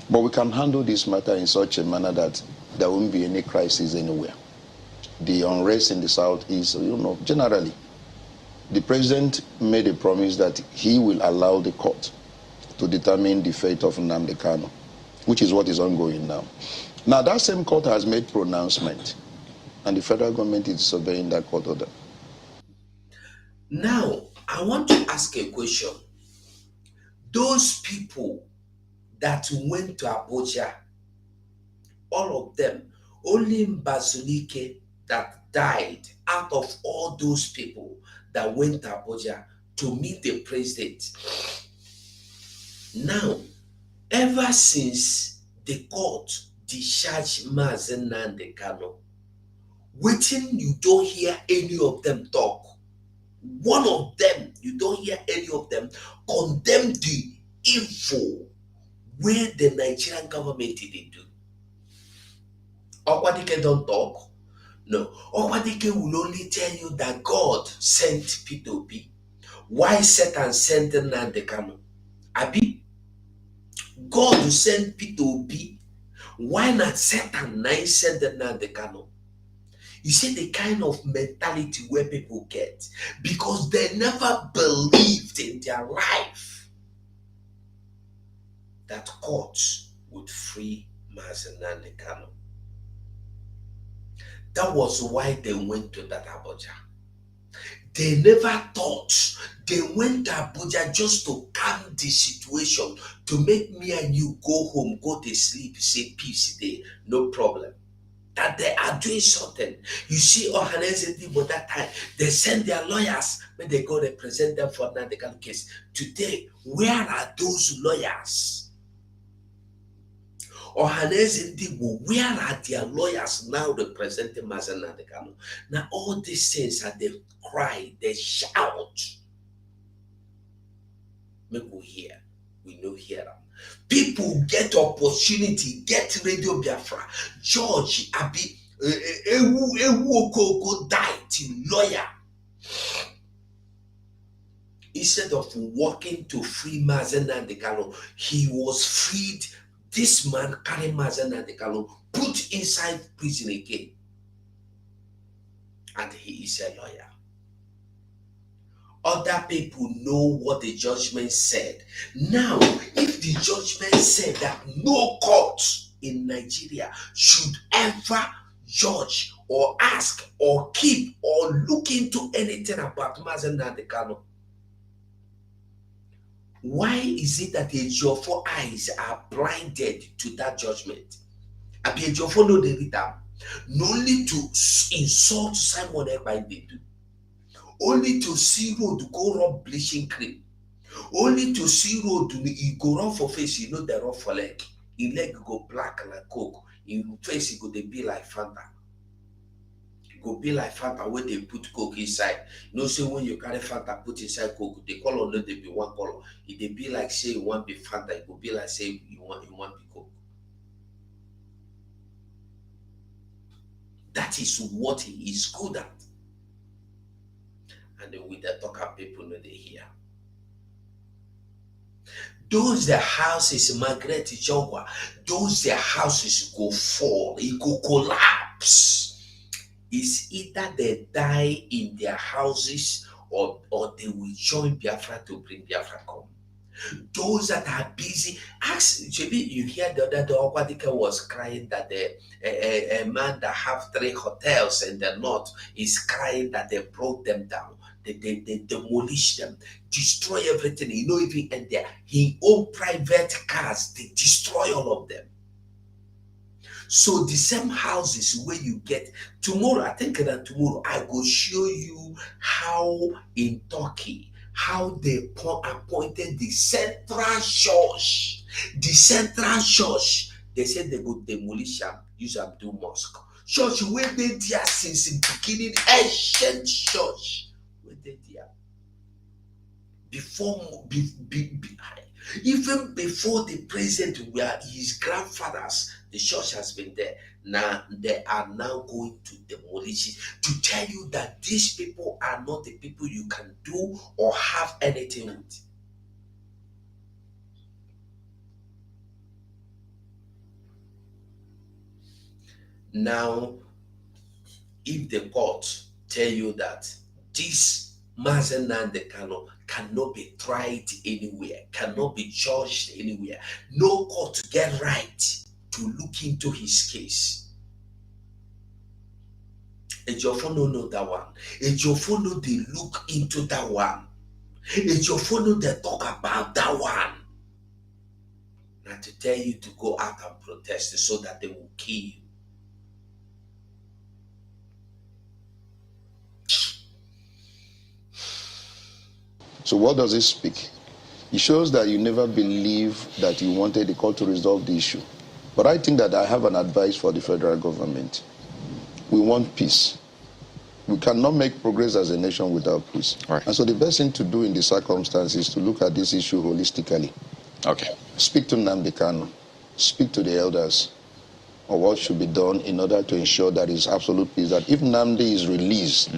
But we can handle this matter in such a manner that there won't be any crisis anywhere. The unrest in the south is, generally, the president made a promise that he will allow the court to determine the fate of Nnamdi Kanu, which is what is ongoing now. Now, that same court has made pronouncement, and the federal government is disobeying that court order. Now, I want to ask a question. Those people that went to Abuja, all of them, only Mbazulike that died out of all those people that went to Abuja to meet the president. Now, ever since the court discharged Mazen Nnamdi Kanu, waiting, you don't hear any of them talk. One of them, you don't hear any of them condemn the evil where the Nigerian government did do. Okwadike don't talk. No. Okwadike will only tell you that God sent P2P. Why Satan sent Nnamdi Kanu? Abi, God will send P2P. Why not Satan 9 sent Nnamdi Kanu? You see the kind of mentality where people get because they never believed in their life that courts would free Mazi Nnamdi Kanu. That was why they went to that Abuja. They never thought they went to Abuja just to calm the situation, to make me and you go home, go to sleep, say peace there, no problem. That they are doing something. You see, Ohanaeze Ndigbo that time, they send their lawyers when they go represent them for Nnamdi Kanu case. Today, where are those lawyers? Ohanaeze Ndigbo, where are their lawyers now representing Mazi Nnamdi Kanu? Now all these things are they cry, they shout. Make we hear, we no hear them. People get opportunity, get Radio Biafra. George Abi Ewu Okoko died in lawyer. Instead of working to free Mazi Nnamdi Kanu, he was freed. This man carried Mazi Nnamdi Kanu, put inside prison again. And he is a lawyer. Other people know what the judgment said. Now, if the judgment said that no court in Nigeria should ever judge or ask or keep or look into anything about Mazi Nnamdi Kanu, why is it that the Ejiofor eyes are blinded to that judgment? Abi Ejiofor no dey read am. Not only to insult Simon Ekpa they do. Only to see road go rub bleaching cream. Only to see road he go run for face, you know they run for leg. His leg go black like coke. In face he go they be like Fanta. He go be like Fanta where they put coke inside. You know, say when you carry Fanta put inside coke, the color no they be one color. If they be like say you want be Fanta, it will be like say you want be coke. That is what he is good at. And then with the talker people know they hear. Those their houses, Margaret Jogwa, those their houses go fall, it go collapse. It's either they die in their houses or they will join Biafra to bring Biafra come. Those that are busy, ask, maybe you hear the other day, Okwadike was crying that a man that have 3 hotels in the north is crying that they broke them down. They demolish them, destroy everything. He no even end there. He own private cars, they destroy all of them. So the same houses where you get tomorrow, I think that tomorrow I will show you how in Turkey, how they appointed the central church. The central church, they said they go demolish them, use them do mosque. Church where they there since the beginning, ancient church. Before, even before the president were his grandfathers, the church has been there. Now they are now going to demolish it to tell you that these people are not the people you can do or have anything with. Now, if the court tell you that this Mazi Nnamdi Kanu cannot be tried anywhere, cannot be judged anywhere, no court to get right to look into his case. Ejiofor no know that one. Ejiofor no they look into that one. Ejiofor no they talk about that one. Now to tell you to go out and protest so that they will kill you. So what does it speak? It shows that you never believed that you wanted the court to resolve the issue. But I think that I have an advice for the federal government. We want peace. We cannot make progress as a nation without peace. Right. And so the best thing to do in the circumstances is to look at this issue holistically. Okay. Speak to Nnamdi Kanu, speak to the elders on what should be done in order to ensure that is absolute peace, that if Nnamdi is released,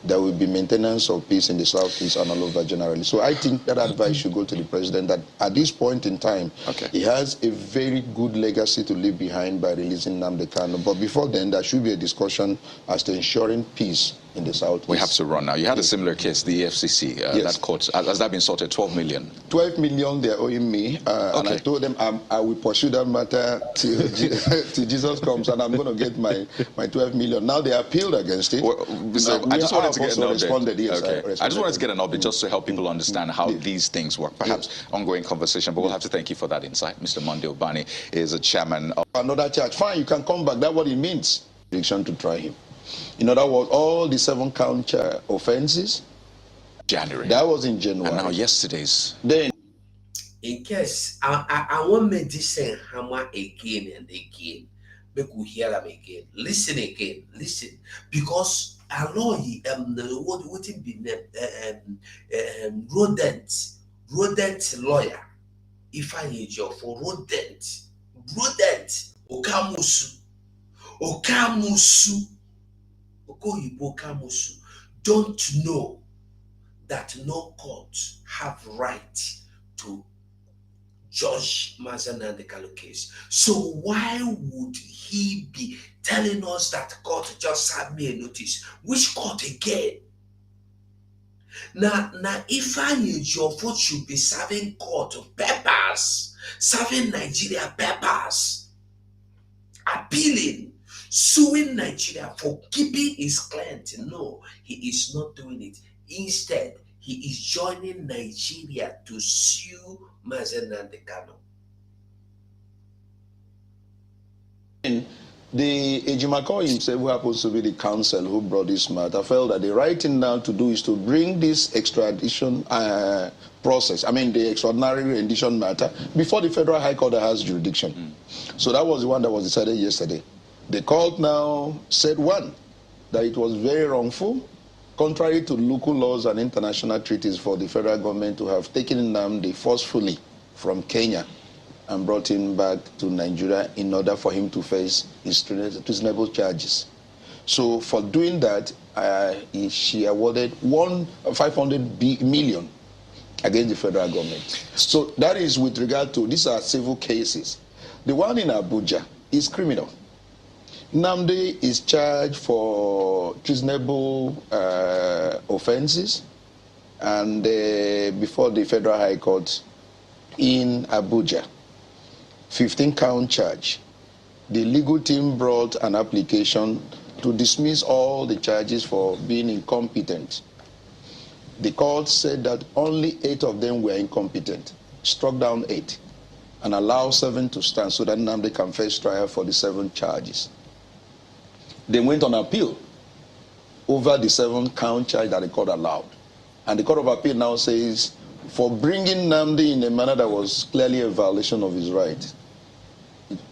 there will be maintenance of peace in the Southeast and all over generally. So I think that advice should go to the president that at this point in time, he has a very good legacy to leave behind by releasing Nnamdi Kanu. But before then, there should be a discussion as to ensuring peace in the Southeast. We have to run now. You had a similar case, the EFCC, that court. Has that been sorted? 12 million? 12 million they're owing me. And I told them I will pursue that matter till Jesus comes, and I'm going to get my 12 million. Now they appealed against it. Well, so I just wanted to get an update. Yes, I just wanted to get an update just to help people understand how these things work. Perhaps ongoing conversation, but we'll have to thank you for that insight. Mr. Monday Ubani is a chairman of another charge. Fine, you can come back. That's what it means. Conviction to try him. In other words, all the 7 count offenses. January. That was in January. And now yesterday's. Then. In case I want me to say hammer again and again, make we hear them again. Listen again. Listen, because allow what it be rodent lawyer. If I need you for rodent okamusu okoyibo kamusu don't know that no court have right to judge Mazi Nnamdi Kanu case. So why would he be telling us that court just served me a notice? Which court again? Now if I need your vote should be serving court papers, serving Nigeria papers, appealing, suing Nigeria for keeping his client. No, he is not doing it. Instead, he is joining Nigeria to sue Mazi Nnamdi Kanu. The Ejimako himself, who happens to be the counsel who brought this matter, felt that the right thing now to do is to bring this extradition process, the extraordinary rendition matter, before the Federal High Court that has jurisdiction. So that was the one that was decided yesterday. The court now said, one, that it was very wrongful, contrary to local laws and international treaties, for the federal government to have taken Nnamdi forcefully from Kenya and brought him back to Nigeria in order for him to face his treasonable charges. So for doing that, she awarded 500 million against the federal government. So that is with regard to, these are civil cases. The one in Abuja is criminal. Nnamdi is charged for treasonable offenses and before the Federal High Court in Abuja. 15-count charge. The legal team brought an application to dismiss all the charges for being incompetent. The court said that only 8 of them were incompetent, struck down 8, and allowed 7 to stand so that Nnamdi can face trial for the 7 charges. They went on appeal over the 7-count charge that the court allowed. And the Court of Appeal now says, for bringing Nnamdi in a manner that was clearly a violation of his right,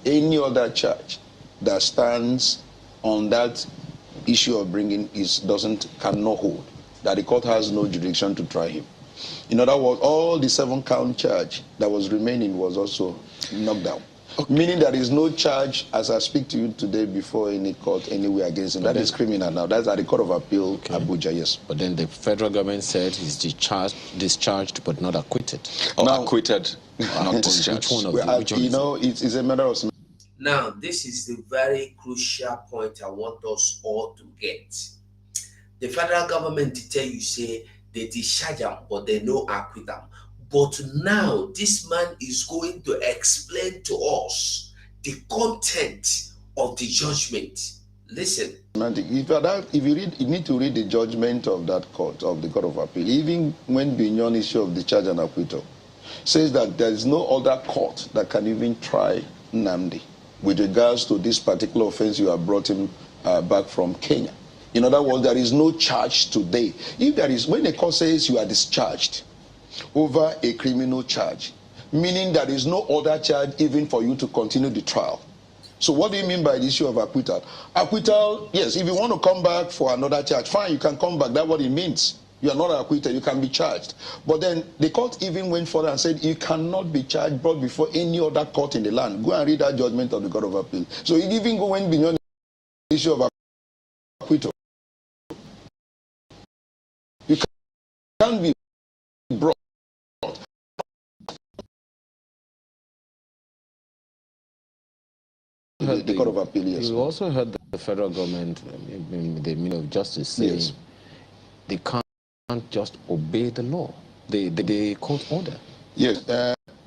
any other charge that stands on that issue of bringing cannot hold, that the court has no jurisdiction to try him. In other words, all the 7-count charge that was remaining was also knocked down. Okay. Meaning there is no charge, as I speak to you today, before any court anywhere against him. That is criminal now. That's at the Court of Appeal, Abuja, yes. But then the federal government said he's discharged but not acquitted. Now, acquitted, not discharged. Which one it's a matter of... Now, this is the very crucial point I want us all to get. The federal government tell you, say, they discharge him, but they no acquit him. But now, this man is going to explain to us the content of the judgment. Listen. If you read, you need to read the judgment of that court, of the Court of Appeal, even when beyond issue of discharge and acquittal, says that there is no other court that can even try Nnamdi with regards to this particular offense you have brought him back from Kenya. In other words, there is no charge today. If there is, when the court says you are discharged over a criminal charge, meaning there is no other charge even for you to continue the trial. So what do you mean by the issue of acquittal? Acquittal, yes, if you want to come back for another charge, fine, you can come back. That's what it means. You are not acquitted, you can be charged. But then the court even went further and said you cannot be charged brought before any other court in the land. Go and read that judgment of the Court of Appeal. So it even went beyond the issue of acquittal. You can't be brought. The Court of Appeal, yes. You also heard the federal government, the Ministry of Justice, saying Yes. they can't just obey the law, the court order. Yes,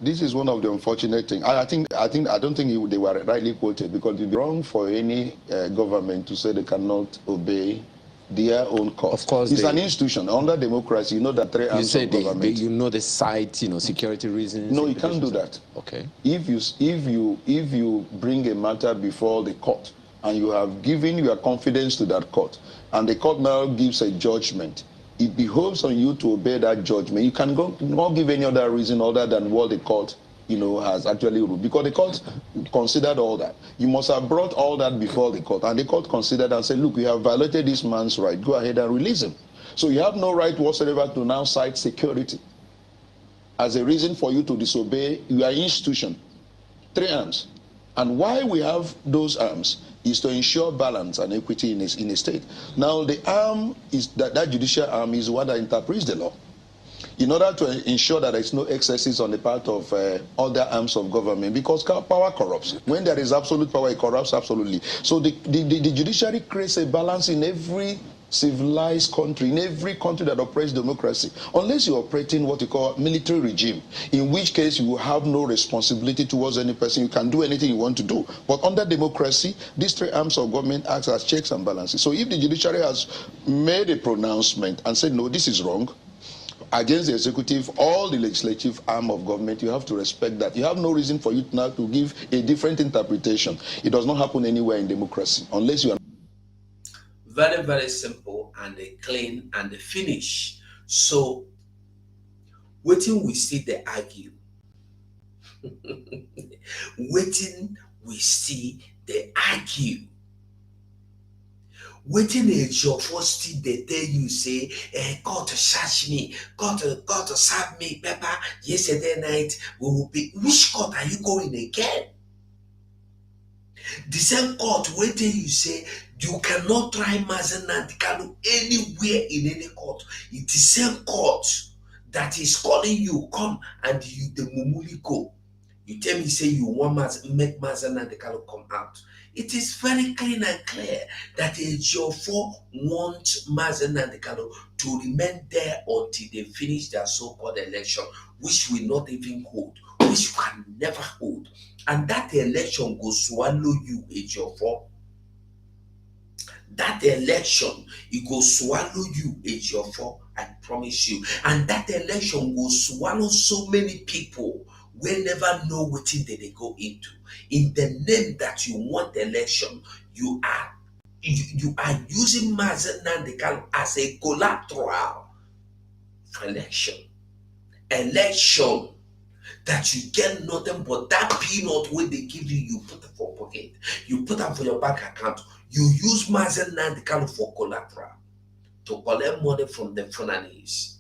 this is one of the unfortunate things. I don't think they were rightly quoted, because it would be wrong for any government to say they cannot obey their own court. Of course, it's an institution under democracy. You know that three arms of government. You know the site, security reasons. No, you can't do that. Okay. If you bring a matter before the court and you have given your confidence to that court, and the court now gives a judgment, it behoves on you to obey that judgment. You can not give any other reason other than what the court has actually ruled, because the court considered all that. You must have brought all that before the court, and the court considered and said, look, we have violated this man's right. Go ahead and release him. So you have no right whatsoever to now cite security as a reason for you to disobey your institution. Three arms. And why we have those arms is to ensure balance and equity in a state. Now, the arm is that judicial arm is what that interprets the law, in order to ensure that there is no excesses on the part of other arms of government, because power corrupts. When there is absolute power, it corrupts absolutely. So the judiciary creates a balance in every civilized country, in every country that operates democracy, unless you're operating what you call military regime, in which case you will have no responsibility towards any person. You can do anything you want to do. But under democracy, these three arms of government act as checks and balances. So if the judiciary has made a pronouncement and said, no, this is wrong, against the executive or the legislative arm of government, you have to respect that. You have no reason for you now to give a different interpretation. It does not happen anywhere in democracy, unless you are. Very, very simple and clean and finish. So, waiting we see the argue. Waiting we see the argue. Waiting is your first they tell you say, God to search me, God to serve me, Pepper. Yesterday night we will be. Which court are you going again? The same court waiting you say you cannot try Mazen Nnamdi Kanu anywhere in any court. It's the same court that is calling you, come and you the mumuli go. You tell me say you want make Mazen Nnamdi Kanu come out. It is very clean and clear that Ejiofor wants Mazen Nnamdi Kanu to remain there until they finish their so-called election, which will not even hold, which can never hold. And that election will swallow you, Ejiofor. That election, it will swallow you, Ejiofor, I promise you. And that election will swallow so many people we never know what thing they go into. In the name that you want election, you are using Mazen Nnamdi Kanu as a collateral for election. Election that you get nothing but that peanut when they give you, you put it for pocket. You put it for your bank account. You use Mazen Nnamdi Kanu for collateral to collect money from the Fulanese,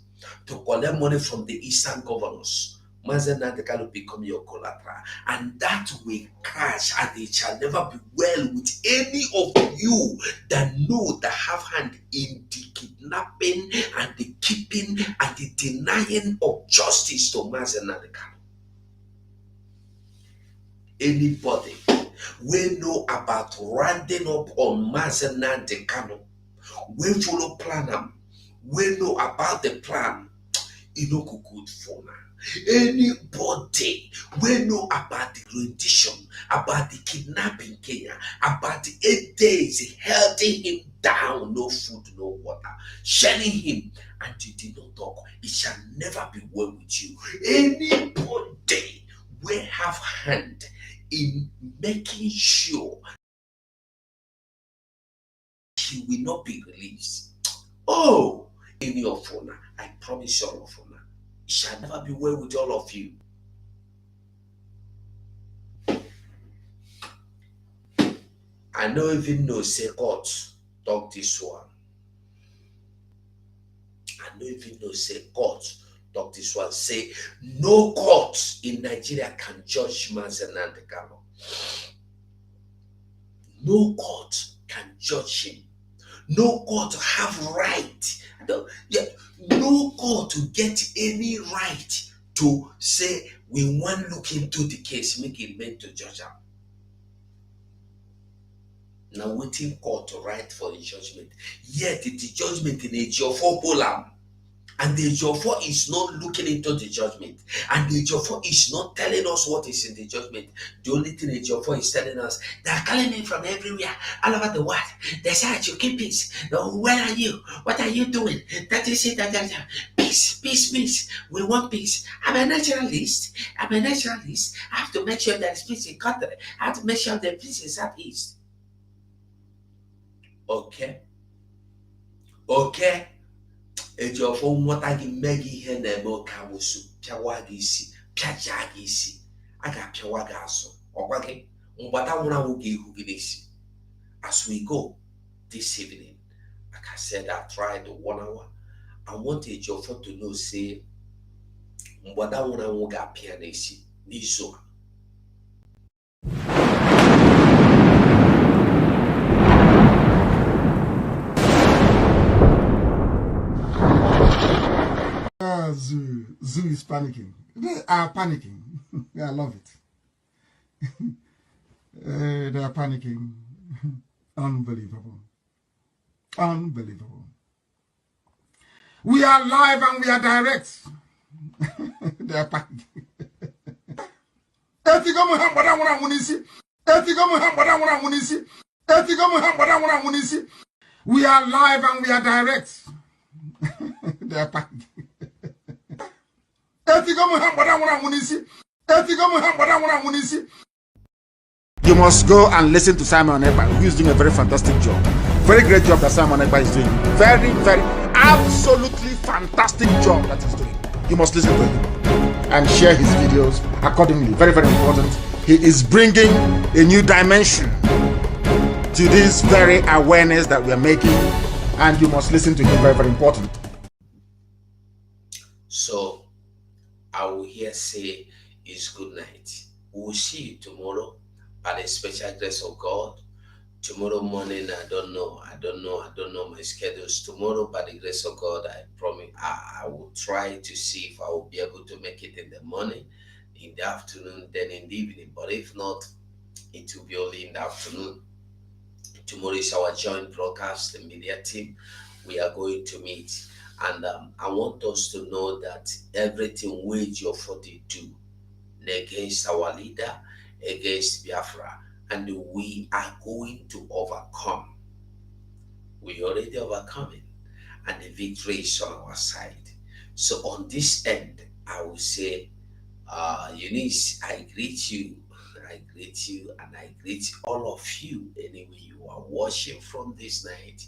to collect money from the Eastern governors. Mazen Nnamdi Kanu become your collateral, and that will crash, and it shall never be well with any of you that know that have hand in the kidnapping and the keeping and the denying of justice to Mazen Nnamdi Kanu. Anybody we know about rounding up on Mazen Nnamdi Kanu, we follow plan them, we know about the plan, it no go good for now. Anybody we know about the rendition, about the kidnapping in Kenya, about the 8 days holding him down, no food, no water, shelling him, and you did not talk, it shall never be well with you. Anybody we have hand in making sure he will not be released. Oh, any of you, I promise you all of you, it shall never be well with all of you. I don't even know say court talk this one. I don't even know say court talk this one. Say no court in Nigeria can judge Mazi Nnamdi Kanu. No court can judge him. No court have right. No court to get any right to say we want to look into the case, make it meant to judge him. Now waiting court to write for the judgment. Yet the judgment in a Jofo Bolam. And the Jofo is not looking into the judgment. And the Jofo is not telling us what is in the judgment. The only thing the Jofo is telling us, they are calling me from everywhere, all over the world. They say I should keep peace. No, where are you? What are you doing? That is it. Peace, peace, peace. We want peace. I'm a naturalist. I have to make sure there is peace in country. I have to make sure there is peace in Southeast. Okay. Ejofo nwata gị mmegi ihe na-eme oke amusu pịawa gị isi pịaja gị isi a ga-apịawa gị azụ ọkwa gị mgbada nwụrụ anwụ gị ihu gị n'isi. As we go this evening, like I said, I tried 1 hour. I want Ejofo to know say mgbada nwụrụ anwụ ga-apịa n'isi n'izu a. Zoo is panicking. They are panicking. I love it. They are panicking. Unbelievable. Unbelievable. We are live and we are direct. They are panicking. We are live and we are direct. They are panicking. You must go and listen to Simon Ekpa, who is doing a very fantastic job. Very great job that Simon Ekpa is doing. Very, very, absolutely fantastic job that he's doing. You must listen to him and share his videos accordingly. Very, very important. He is bringing a new dimension to this very awareness that we are making, and you must listen to him. Very, very important. So I will here say is good night. We will see you tomorrow by the special grace of God. Tomorrow morning, I don't know my schedules. Tomorrow, by the grace of God, I promise I will try to see if I will be able to make it in the morning, in the afternoon, then in the evening. But if not, it will be only in the afternoon. Tomorrow is our joint broadcast, the media team. We are going to meet. And I want us to know that everything we Jofo do against our leader, against Biafra, and we are going to overcome. We already overcoming, and the victory is on our side. So on this end, I will say, Eunice, I greet you, and I greet all of you anyway you are watching from this night.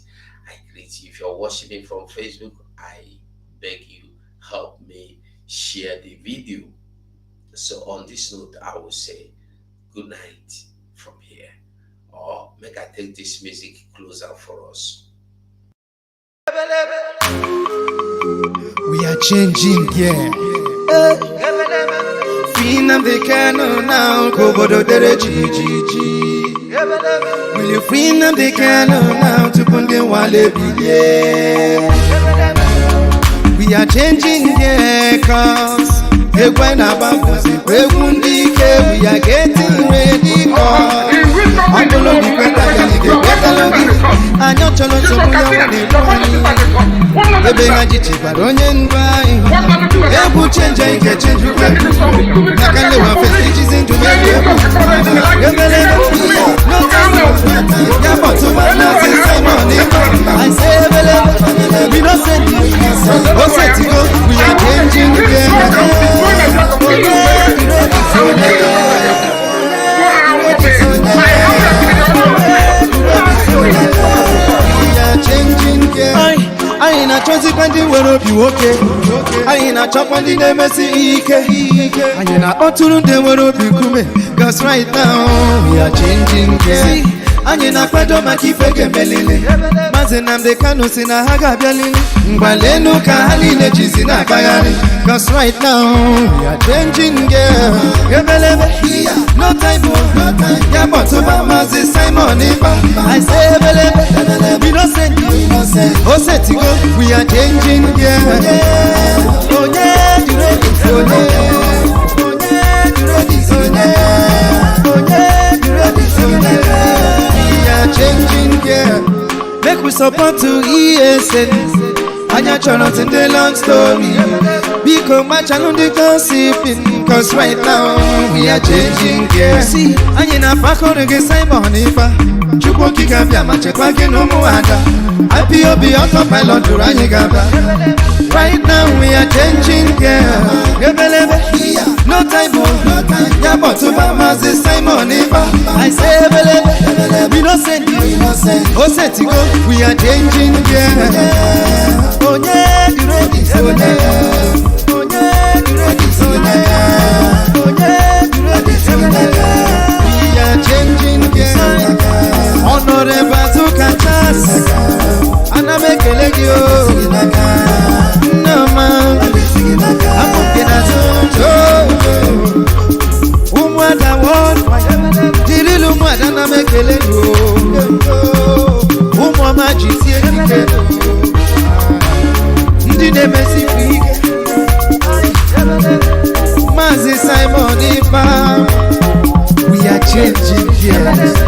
I greet you. If you're watching me from Facebook, I beg you, help me share the video. So on this note, I will say good night from here. Or make I take this music closer for us. We are changing, yeah. Freedom they can now, Kobodo Dereji. Will you free them they can now to put them while they be there? We are changing, yeah, cause we are getting ready, cause I'm going to be better. I'm not trying to change, I can change you. I can live off stages into my I say, we don't send you. We are changing again. I ain't a consequently will be okay. I ain't a chop on the MSC. I ain't a autumn, they will be coming. Cause right now we are changing. anyị na-akwado maka ife ga-emelili Maazị Nnamdi Kanu si na ha ga-abịalili mgbalenu ka ha niile jizi na-akpagharị cause right now we are changing girl ebelebe no time ya kpọtụba Maazị Simon Ekpa I say ebelebe we no send you o setigo we are changing girl onye dị ready onye dị ready onye dị ready we are changing girl make we support to ESN anya chọrọ the long story biko machanụ ndị gossiping cause right now we are changing gear anyị na-afakọrọ gị Simon Ekpa Chukwu okike abịa ma chekwa gị na ụmụada IPOB autopilot duru anyị gaba right now we are changing gear ebelebe no time ya kpọtụba Maazị Simon Ekpa I say ebelebe we no send you o setigo we are changing gear onye dị ready onye dị ready onye dị ready we are changing gear Honorable Azuka Charles ana m ekele gị o nnama amụke na zojo ụmụada wọd jirilu ụmụada na m ekele gị o ụmụọma ji tie ike ndị na-emesifu ike Maazị Simon Ekpa we are changing gears